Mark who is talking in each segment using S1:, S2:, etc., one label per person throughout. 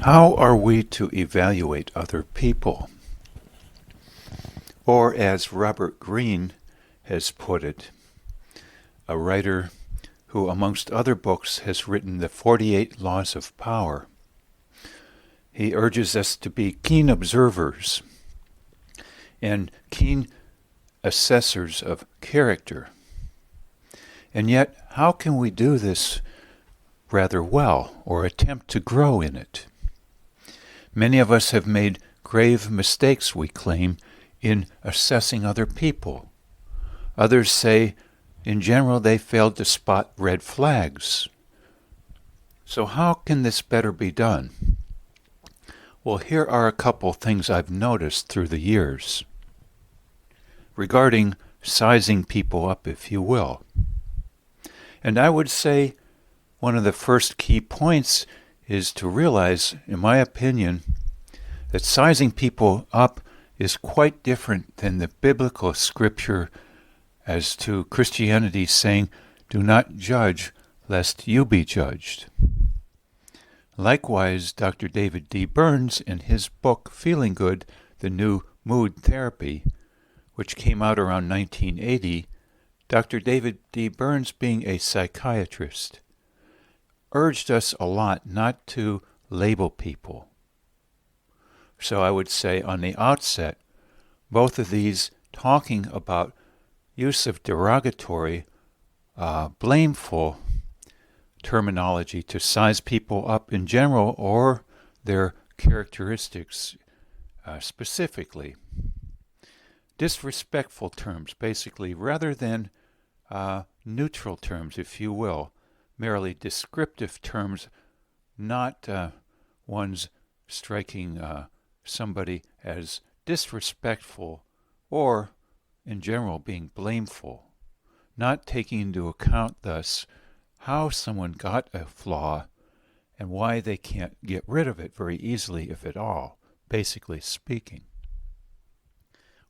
S1: How are we to evaluate other people? Or, as Robert Greene has put it, a writer who, amongst other books, has written the 48 Laws of Power, he urges us to be keen observers and keen assessors of character. And yet, how can we do this rather well, or attempt to grow in it? Many of us have made grave mistakes, we claim, in assessing other people. Others say, in general, they failed to spot red flags. So how can this better be done? Well, here are a couple things I've noticed through the years regarding sizing people up, if you will. And I would say one of the first key points is to realize, in my opinion, that sizing people up is quite different than the biblical scripture as to Christianity saying, "Do not judge, lest you be judged." Likewise, Dr. David D. Burns, in his book, Feeling Good, The New Mood Therapy, which came out around 1980, Dr. David D. Burns, being a psychiatrist, urged us a lot not to label people. So I would say on the outset, both of these talking about use of derogatory, blameful terminology to size people up in general or their characteristics specifically. Disrespectful terms, basically, rather than neutral terms, if you will, merely descriptive terms, not ones striking somebody as disrespectful or, in general, being blameful, not taking into account, thus, how someone got a flaw and why they can't get rid of it very easily, if at all, basically speaking.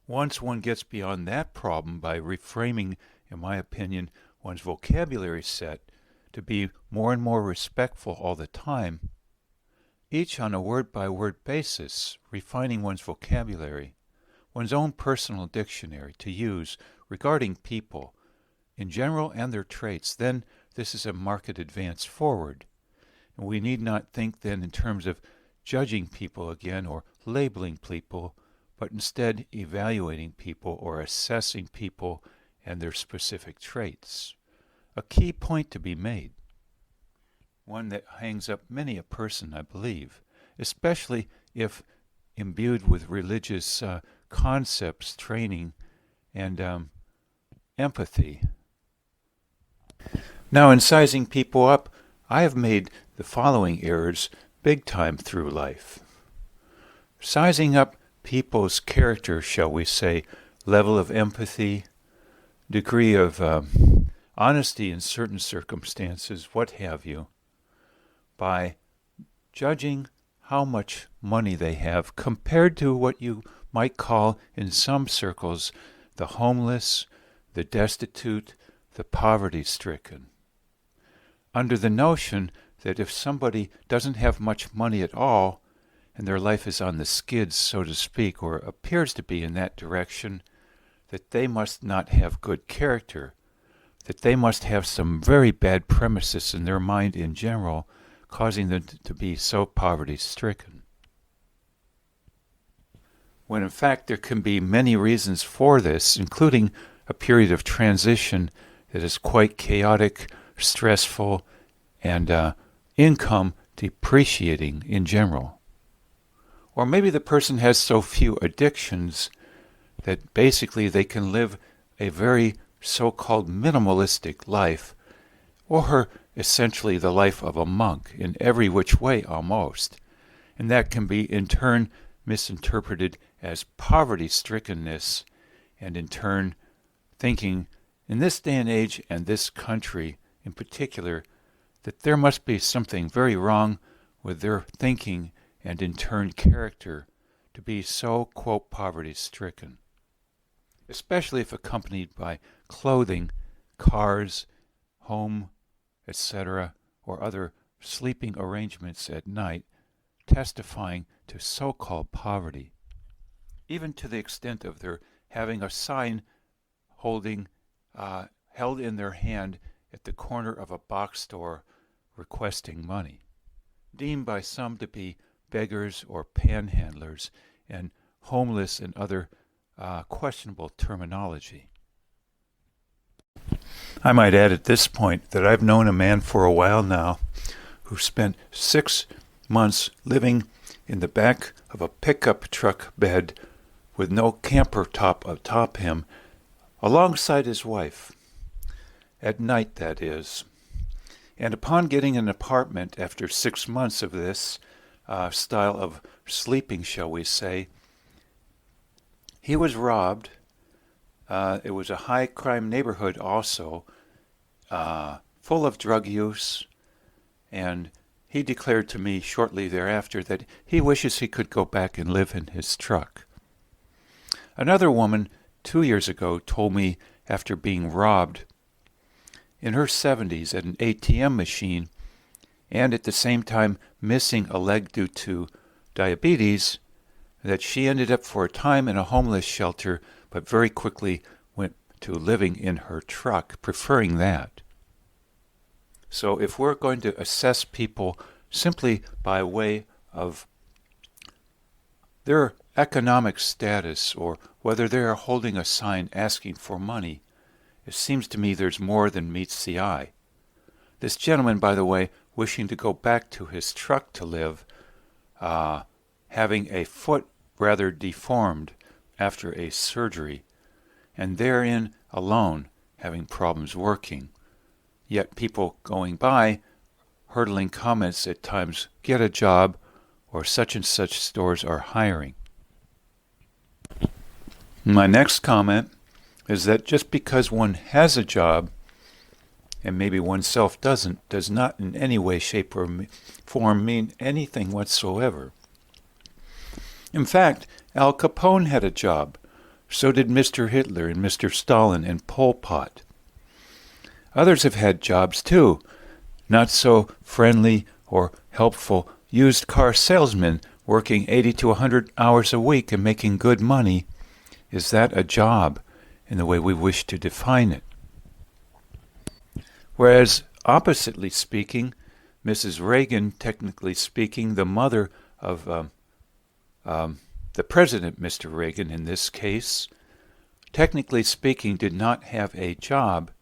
S1: Once one gets beyond that problem by reframing, in my opinion, one's vocabulary set to be more and more respectful all the time, each on a word-by-word basis, refining one's vocabulary, one's own personal dictionary to use regarding people in general and their traits, then this is a marked advance forward. And we need not think then in terms of judging people again or labeling people, but instead evaluating people or assessing people and their specific traits. A key point to be made, one that hangs up many a person, I believe, especially if imbued with religious concepts, training, and empathy. Now, in sizing people up, I have made the following errors big time through life. Sizing up people's character, shall we say, level of empathy, degree of honesty in certain circumstances, what have you, by judging how much money they have compared to what you might call in some circles the homeless, the destitute, the poverty-stricken, under the notion that if somebody doesn't have much money at all and their life is on the skids, so to speak, or appears to be in that direction, that they must not have good character, that they must have some very bad premises in their mind in general, causing them to be so poverty-stricken. When in fact there can be many reasons for this, including a period of transition that is quite chaotic, stressful, and income depreciating in general. Or maybe the person has so few addictions that basically they can live a very so-called minimalistic life, or essentially the life of a monk in every which way almost. And that can be in turn misinterpreted as poverty-strickenness, and in turn thinking in this day and age and this country in particular that there must be something very wrong with their thinking and in turn character to be so, quote, poverty-stricken, especially if accompanied by clothing, cars, home, etc., or other sleeping arrangements at night testifying to so-called poverty, even to the extent of their having a sign held in their hand at the corner of a box store requesting money, deemed by some to be beggars or panhandlers and homeless and other questionable terminology. I might add at this point that I've known a man for a while now who spent 6 months living in the back of a pickup truck bed with no camper top atop him, alongside his wife. At night, that is. And upon getting an apartment after 6 months of this style of sleeping, shall we say, he was robbed. It was a high-crime neighborhood also, full of drug use, and he declared to me shortly thereafter that he wishes he could go back and live in his truck. Another woman 2 years ago told me, after being robbed in her 70s at an ATM machine and at the same time missing a leg due to diabetes, that she ended up for a time in a homeless shelter but very quickly went to living in her truck, preferring that. So if we're going to assess people simply by way of their economic status or whether they are holding a sign asking for money, it seems to me there's more than meets the eye. This gentleman, by the way, wishing to go back to his truck to live, having a foot rather deformed after a surgery, and therein alone having problems working. Yet people going by, hurtling comments at times, get a job, or such and such stores are hiring. My next comment is that just because one has a job, and maybe oneself doesn't, does not in any way, shape, or form mean anything whatsoever. In fact, Al Capone had a job. So did Mr. Hitler and Mr. Stalin and Pol Pot. Others have had jobs too, not so friendly or helpful used car salesmen working 80 to 100 hours a week and making good money. Is that a job in the way we wish to define it? Whereas, oppositely speaking, Mrs. Reagan, technically speaking, the mother of the President, Mr. Reagan in this case, technically speaking, did not have a job.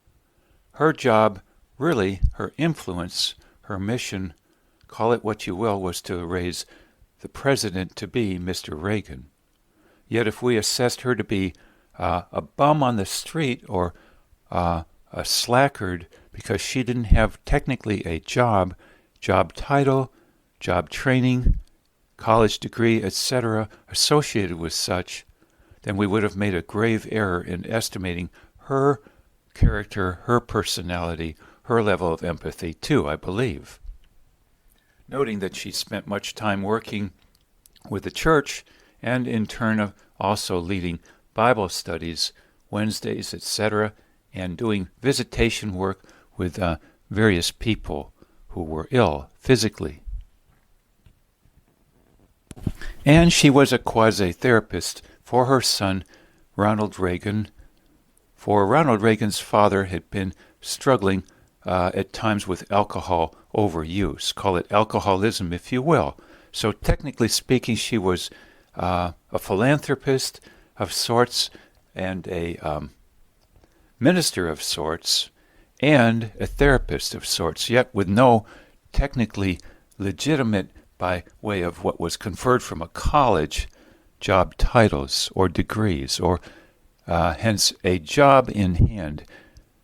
S1: Her job, really, her influence, her mission, call it what you will, was to raise the President to be Mr. Reagan. Yet if we assessed her to be a bum on the street or a slackard because she didn't have technically a job title, job training, college degree, etc., associated with such, then we would have made a grave error in estimating her character, her personality, her level of empathy too, I believe. Noting that she spent much time working with the church and in turn also leading Bible studies, Wednesdays, etc., and doing visitation work with various people who were ill physically. And she was a quasi-therapist for her son, Ronald Reagan, for Ronald Reagan's father had been struggling at times with alcohol overuse. Call it alcoholism, if you will. So technically speaking, she was a philanthropist of sorts and a minister of sorts and a therapist of sorts, yet with no technically legitimate, by way of what was conferred from a college, job titles or degrees, or hence a job in hand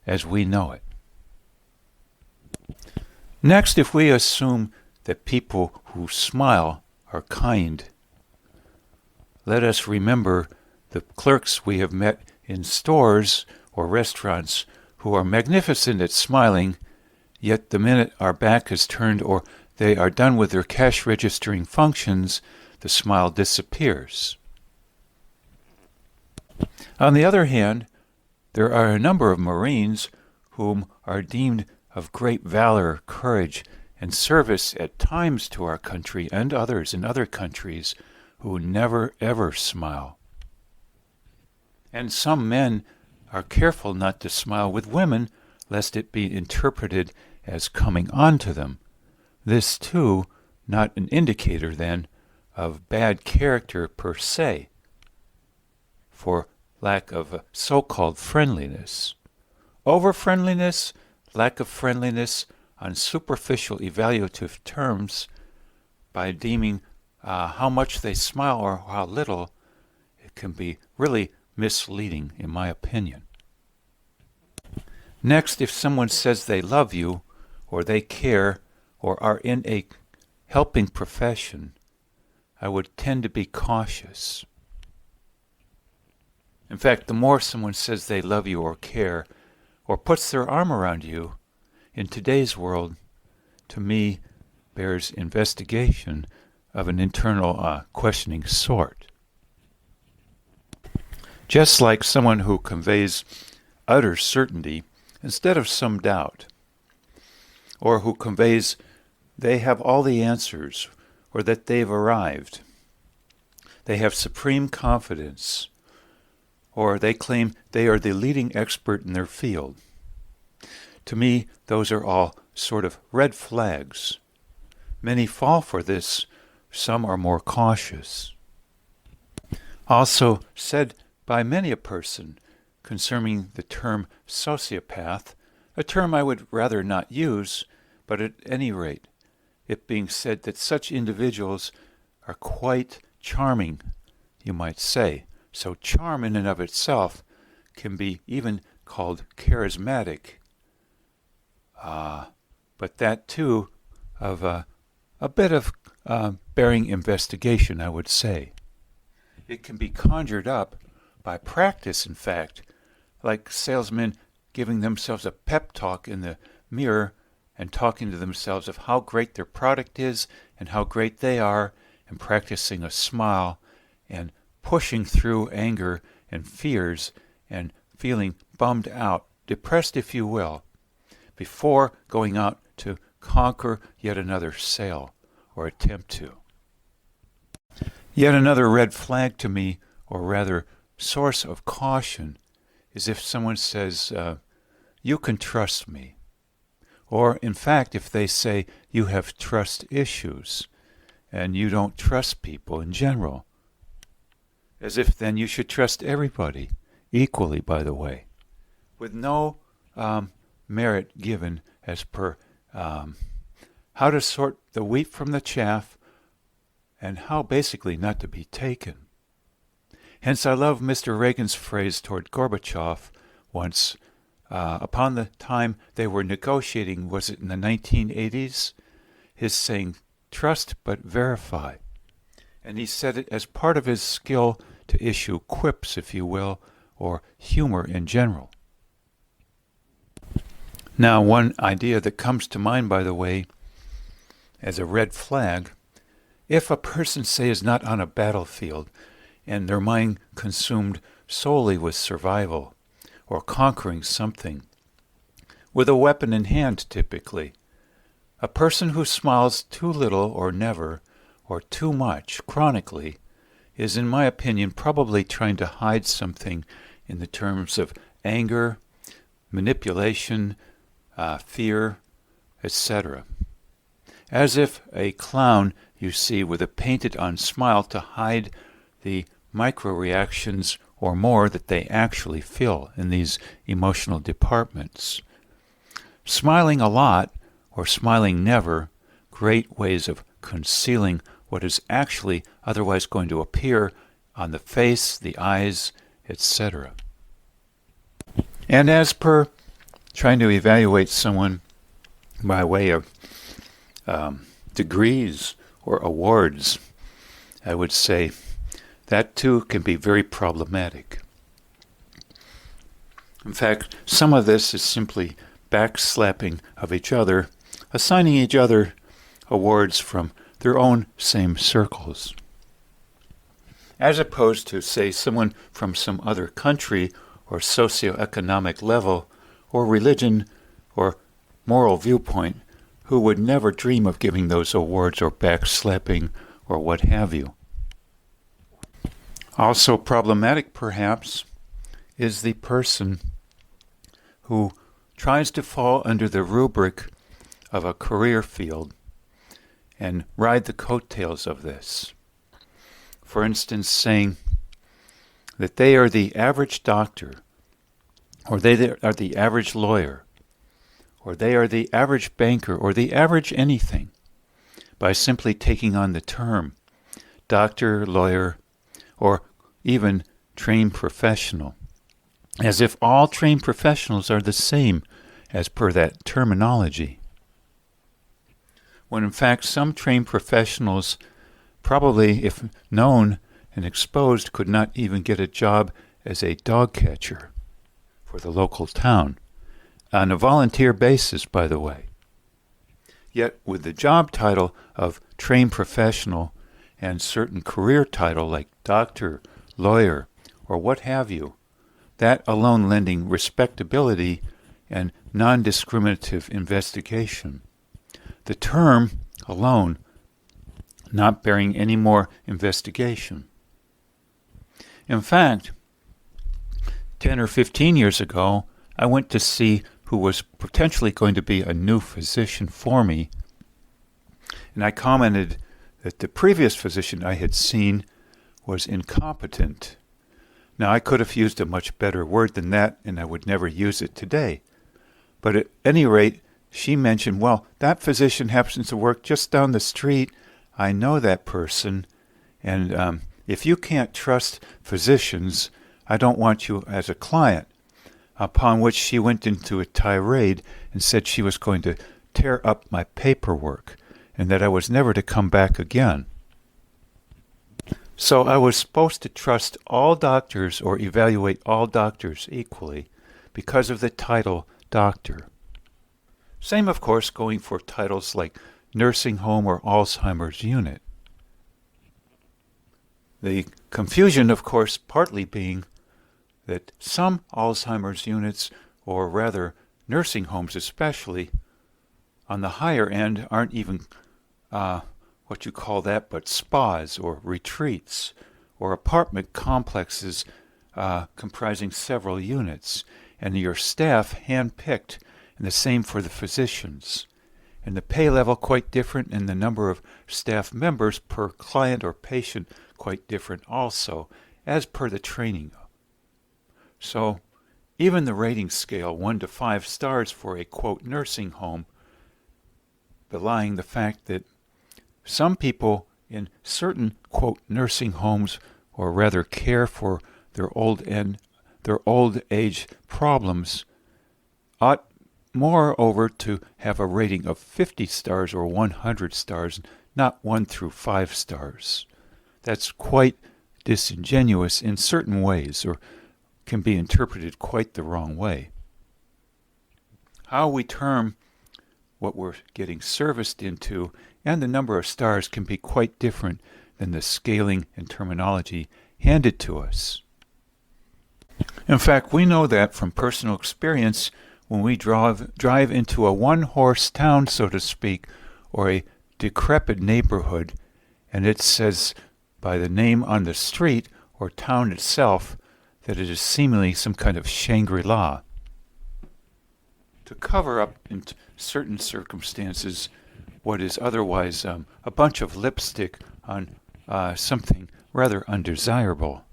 S1: as we know it. Next, if we assume that people who smile are kind, let us remember the clerks we have met in stores or restaurants who are magnificent at smiling, yet the minute our back is turned or they are done with their cash registering functions, the smile disappears. On the other hand, there are a number of Marines whom are deemed of great valor, courage, and service at times to our country and others in other countries who never ever smile. And some men are careful not to smile with women, lest it be interpreted as coming on to them. This, too, not an indicator, then, of bad character per se, for lack of so-called friendliness. Over-friendliness, lack of friendliness on superficial evaluative terms, by deeming how much they smile or how little, it can be really misleading, in my opinion. Next, if someone says they love you, or they care, or are in a helping profession, I would tend to be cautious. In fact, the more someone says they love you or care, or puts their arm around you, in today's world, to me, bears investigation of an internal questioning sort. Just like someone who conveys utter certainty instead of some doubt, or who conveys they have all the answers, or that they've arrived. They have supreme confidence, or they claim they are the leading expert in their field. To me, those are all sort of red flags. Many fall for this, some are more cautious. Also said by many a person concerning the term sociopath, a term I would rather not use, but at any rate, it being said that such individuals are quite charming, you might say. So charm in and of itself can be even called charismatic. But that too of a bit of bearing investigation, I would say. It can be conjured up by practice, in fact, like salesmen giving themselves a pep talk in the mirror and talking to themselves of how great their product is and how great they are, and practicing a smile and pushing through anger and fears and feeling bummed out, depressed if you will, before going out to conquer yet another sale or attempt to. Yet another red flag to me, or rather source of caution, is if someone says, you can trust me. Or, in fact, if they say you have trust issues and you don't trust people in general. As if then you should trust everybody, equally, by the way, with no merit given as per how to sort the wheat from the chaff and how basically not to be taken. Hence I love Mr. Reagan's phrase toward Gorbachev once, upon the time they were negotiating, was it in the 1980s? His saying, trust but verify. And he said it as part of his skill to issue quips, if you will, or humor in general. Now, one idea that comes to mind, by the way, as a red flag, if a person, say, is not on a battlefield and their mind consumed solely with survival or conquering something, with a weapon in hand typically, a person who smiles too little or never, or too much chronically, is, in my opinion, probably trying to hide something in the terms of anger, manipulation, fear, etc. As if a clown, you see, with a painted-on smile to hide the micro-reactions or more that they actually feel in these emotional departments. Smiling a lot, or smiling never, great ways of concealing what is actually otherwise going to appear on the face, the eyes, etc. And as per trying to evaluate someone by way of degrees or awards, I would say that too can be very problematic. In fact, some of this is simply backslapping of each other, assigning each other awards from their own same circles, as opposed to, say, someone from some other country or socioeconomic level or religion or moral viewpoint who would never dream of giving those awards or backslapping or what have you. Also problematic, perhaps, is the person who tries to fall under the rubric of a career field and ride the coattails of this. For instance, saying that they are the average doctor, or they are the average lawyer, or they are the average banker, or the average anything, by simply taking on the term doctor, lawyer, or even trained professional, as if all trained professionals are the same as per that terminology. When in fact some trained professionals, probably if known and exposed, could not even get a job as a dog catcher for the local town, on a volunteer basis, by the way. Yet with the job title of trained professional and certain career title like doctor, lawyer, or what have you, that alone lending respectability and non-discriminative investigation. The term alone not bearing any more investigation. In fact, 10 or 15 years ago, I went to see who was potentially going to be a new physician for me, and I commented that the previous physician I had seen was incompetent. Now, I could have used a much better word than that, and I would never use it today. But at any rate, she mentioned, well, that physician happens to work just down the street. I know that person, and if you can't trust physicians, I don't want you as a client. Upon which she went into a tirade and said she was going to tear up my paperwork and that I was never to come back again. So I was supposed to trust all doctors or evaluate all doctors equally because of the title doctor. Same, of course, going for titles like nursing home or Alzheimer's unit. The confusion, of course, partly being that some Alzheimer's units, or rather nursing homes especially, on the higher end aren't even what you call that, but spas or retreats or apartment complexes comprising several units, and your staff hand-picked, and the same for the physicians. And the pay level quite different, and the number of staff members per client or patient quite different also, as per the training. So even the rating scale 1 to 5 stars for a, quote, nursing home, belying the fact that some people in certain, quote, nursing homes, or rather care for their old age problems, ought moreover to have a rating of 50 stars or 100 stars, not 1 through 5 stars. That's quite disingenuous in certain ways, or can be interpreted quite the wrong way. How we term what we're getting serviced into and the number of stars can be quite different than the scaling and terminology handed to us. In fact, we know that from personal experience when we drive into a one-horse town, so to speak, or a decrepit neighborhood, and it says by the name on the street or town itself that it is seemingly some kind of Shangri-La. To cover up in certain circumstances what is otherwise a bunch of lipstick on something rather undesirable.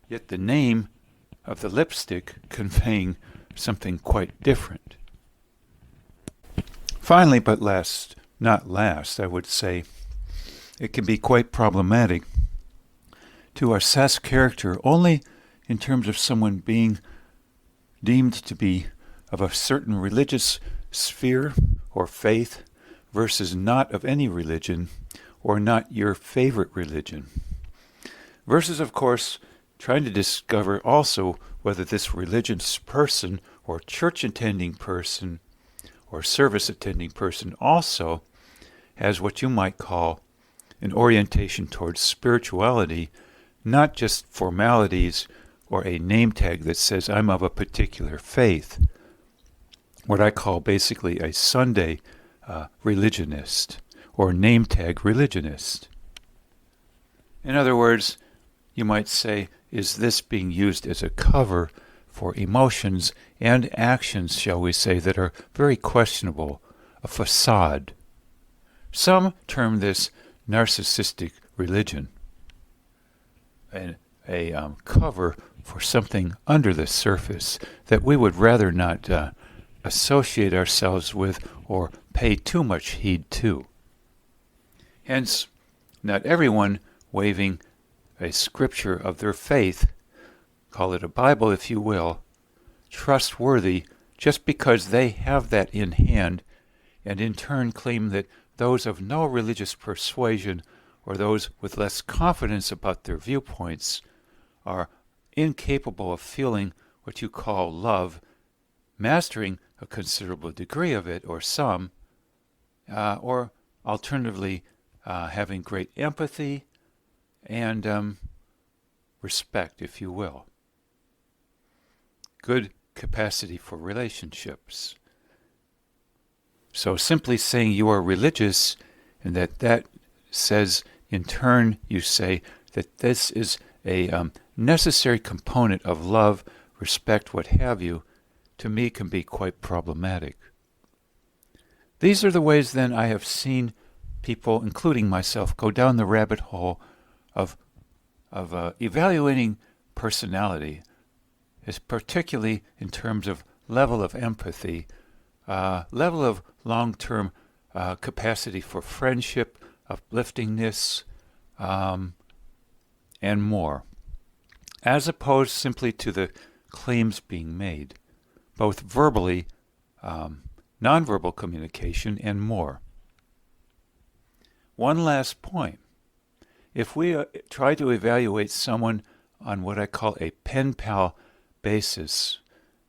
S1: Yet the name of the lipstick conveying something quite different. Finally, but not last, I would say, it can be quite problematic to assess character only in terms of someone being deemed to be of a certain religious sphere or faith versus not of any religion or not your favorite religion. Versus, of course, trying to discover also whether this religious person or church-attending person or service-attending person also has what you might call an orientation towards spirituality, not just formalities or a name tag that says I'm of a particular faith. what I call basically a Sunday religionist or name tag religionist. In other words, you might say, is this being used as a cover for emotions and actions, shall we say, that are very questionable, a facade? Some term this narcissistic religion, and a cover for something under the surface that we would rather not associate ourselves with or pay too much heed to. Hence, not everyone waving a scripture of their faith, call it a Bible if you will, trustworthy just because they have that in hand, and in turn claim that those of no religious persuasion or those with less confidence about their viewpoints are incapable of feeling what you call love, mastering a considerable degree of it, or some, or alternatively having great empathy and respect, if you will. Good capacity for relationships. So simply saying you are religious, and that says, in turn, you say that this is a necessary component of love, respect, what have you, to me can be quite problematic. These are the ways then I have seen people, including myself, go down the rabbit hole of evaluating personality, is particularly in terms of level of empathy, level of long-term capacity for friendship, upliftingness, and more, as opposed simply to the claims being made, both verbally, nonverbal communication, and more. One last point. If we try to evaluate someone on what I call a pen pal basis,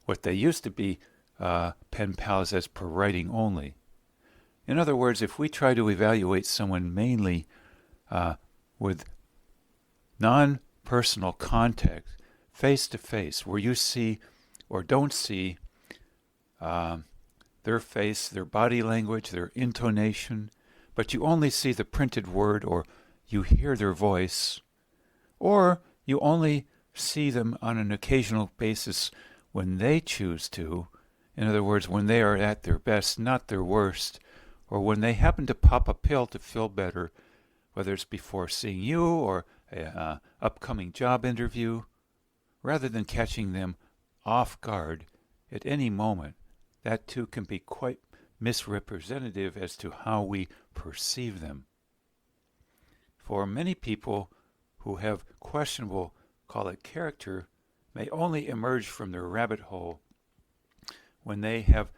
S1: what they used to be pen pals as per writing only. In other words, if we try to evaluate someone mainly with non-personal contact, face-to-face, where you see or don't see their face, their body language, their intonation, but you only see the printed word or you hear their voice, or you only see them on an occasional basis when they choose to, in other words, when they are at their best, not their worst, or when they happen to pop a pill to feel better, whether it's before seeing you or an upcoming job interview, rather than catching them off guard at any moment, that too can be quite misrepresentative as to how we perceive them. For many people who have questionable, call it character, may only emerge from their rabbit hole when they have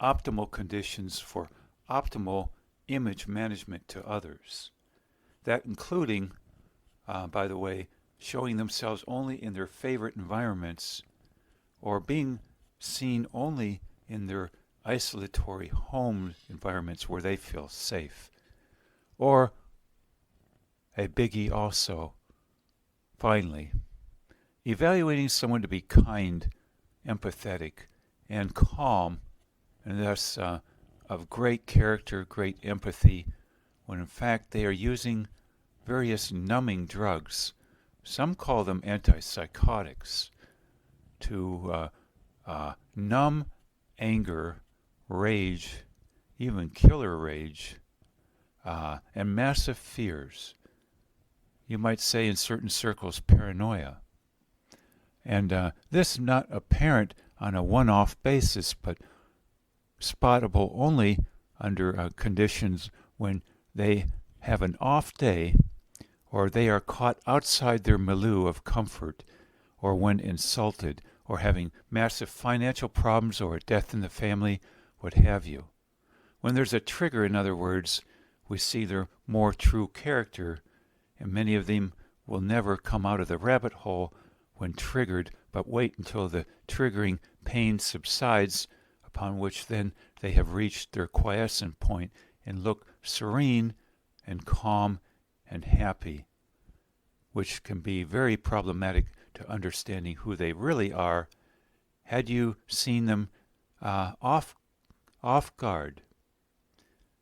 S1: optimal conditions for optimal image management to others. That including, by the way, showing themselves only in their favorite environments or being seen only in their isolatory home environments where they feel safe. Or a biggie also, finally, evaluating someone to be kind, empathetic, and calm, and thus of great character, great empathy, when in fact they are using various numbing drugs. Some call them antipsychotics, to numb anger, rage, even killer rage, and massive fears. You might say in certain circles paranoia. And this not apparent on a one-off basis, but spottable only under conditions when they have an off day, or they are caught outside their milieu of comfort, or when insulted, or having massive financial problems or a death in the family, what have you. When there's a trigger, in other words, we see their more true character, and many of them will never come out of the rabbit hole when triggered, but wait until the triggering pain subsides, upon which then they have reached their quiescent point and look serene and calm and happy, which can be very problematic to understanding who they really are. Had you seen them off off guard.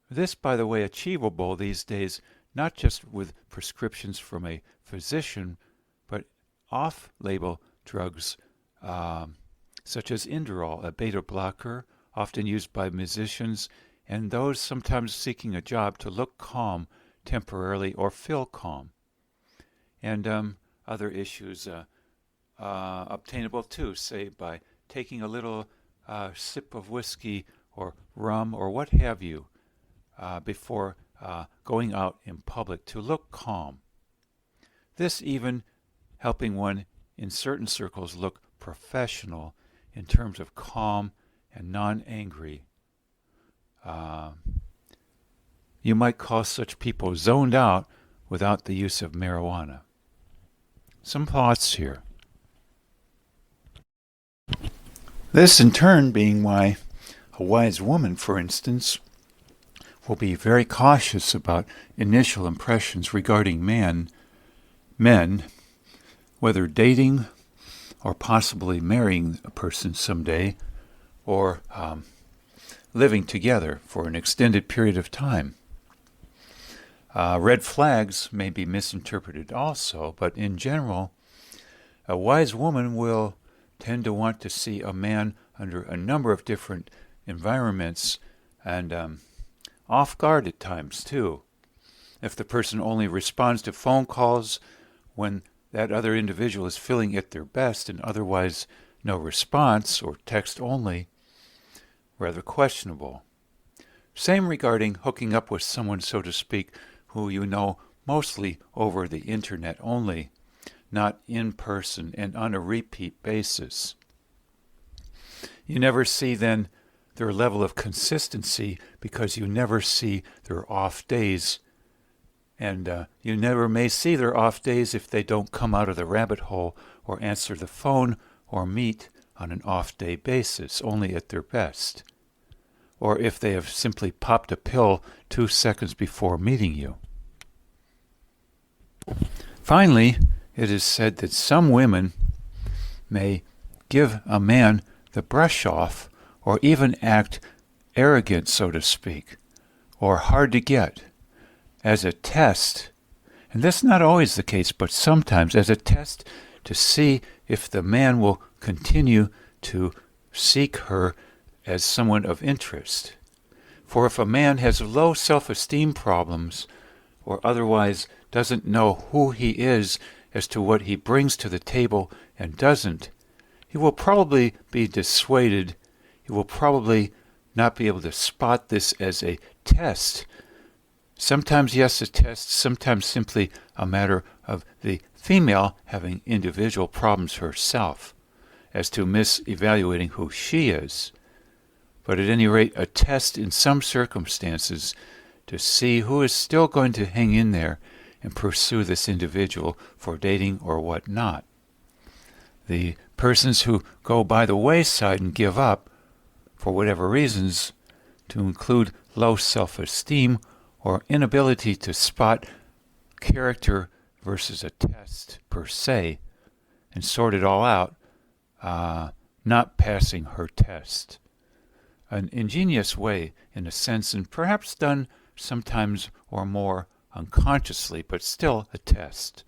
S1: This, by the way, achievable these days, not just with prescriptions from a physician, but off-label drugs such as Inderol, a beta blocker, often used by musicians and those sometimes seeking a job to look calm temporarily or feel calm. And other issues obtainable too, say by taking a little sip of whiskey or rum or what have you before going out in public to look calm. This even helping one in certain circles look professional in terms of calm and non-angry. You might call such people zoned out without the use of marijuana. Some thoughts here. This in turn being why a wise woman, for instance, will be very cautious about initial impressions regarding men, whether dating or possibly marrying a person someday, or living together for an extended period of time. Red flags may be misinterpreted also, but in general, a wise woman will tend to want to see a man under a number of different environments and off guard at times too. If the person only responds to phone calls when that other individual is feeling at their best and otherwise no response, or text only, rather questionable. Same regarding hooking up with someone, so to speak, who you know mostly over the internet only, not in person and on a repeat basis. You never see then their level of consistency because you never see their off days. And you never may see their off days if they don't come out of the rabbit hole or answer the phone or meet on an off-day basis, only at their best. Or if they have simply popped a pill 2 seconds before meeting you. Finally, it is said that some women may give a man the brush off or even act arrogant, so to speak, or hard to get, as a test, and that's not always the case, but sometimes as a test to see if the man will continue to seek her as someone of interest. For if a man has low self-esteem problems or otherwise doesn't know who he is as to what he brings to the table and doesn't, he will probably be dissuaded. He will probably not be able to spot this as a test. Sometimes, yes, a test, sometimes simply a matter of the female having individual problems herself as to misevaluating who she is. But at any rate, a test in some circumstances to see who is still going to hang in there and pursue this individual for dating or whatnot. The persons who go by the wayside and give up, for whatever reasons, to include low self-esteem or inability to spot character versus a test per se, and sort it all out, not passing her test. An ingenious way, in a sense, and perhaps done sometimes or more unconsciously, but still a test.